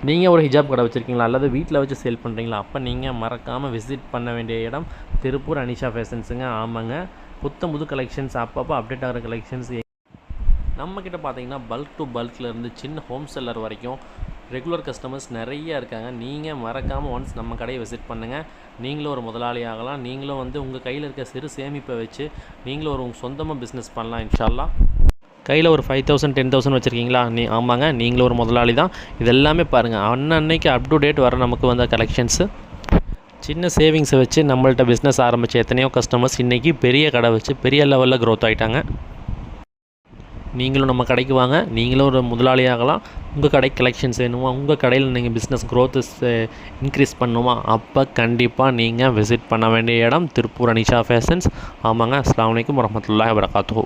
நீங்கள் ஒரு ஹிஜாப் கடை வச்சுருக்கீங்களா அல்லது வீட்டில் வச்சு சேல் பண்ணுறீங்களா? அப்போ நீங்கள் மறக்காமல் விசிட் பண்ண வேண்டிய இடம் திருப்பூர் அனிஷா ஃபேஷன்ஸுங்க. ஆமாங்க, புது கலெக்ஷன்ஸ் அப்பப்போ அப்டேட் ஆகிற கலெக்ஷன்ஸ் நம்மக்கிட்ட பார்த்தீங்கன்னா பல்க் டு பல்க்லேருந்து சின்ன ஹோம் செல்லர் வரைக்கும் ரெகுலர் கஸ்டமர்ஸ் நிறைய இருக்காங்க. நீங்கள் மறக்காமல் ஒன்ஸ் நம்ம கடையை விசிட் பண்ணுங்கள். நீங்களும் ஒரு முதலாளி ஆகலாம். நீங்களும் உங்கள் கையில் இருக்க சிறு சேமிப்பை வச்சு நீங்களும் ஒரு சொந்தமாக பிஸ்னஸ் பண்ணலாம் இன்ஷா அல்லாஹ். கையில் ஒரு 5000 10,000 வச்சுருக்கீங்களா? ஆமாங்க, நீங்களும் ஒரு முதலாளி தான். இதெல்லாமே பாருங்கள், அன்னன்னைக்கு அப் டு டேட் வர நமக்கு வந்த கலெக்ஷன்ஸு. சின்ன சேவிங்ஸை வச்சு நம்மள்ட்ட பிஸ்னஸ் ஆரம்பித்த எத்தனையோ கஸ்டமர்ஸ் இன்றைக்கி பெரிய கடை வச்சு பெரிய லெவலில் க்ரோத் ஆகிட்டாங்க. நீங்களும் நம்ம கடைக்கு வாங்க, நீங்களும் ஒரு முதலாளி ஆகலாம். உங்கள் கடைக்கு கலெக்ஷன்ஸ் வேணுமா, உங்கள் கடையில் நீங்கள் பிஸ்னஸ் க்ரோத்து இன்க்ரீஸ் பண்ணணுமா, அப்போ கண்டிப்பாக நீங்கள் விசிட் பண்ண வேண்டிய இடம் திருப்பூர் அனிஷா ஃபேஷன்ஸ். ஆமாங்க. அஸ்ஸலாமு அலைக்கும் வரஹ்மத்துல்லாஹி வபரகாத்துஹு.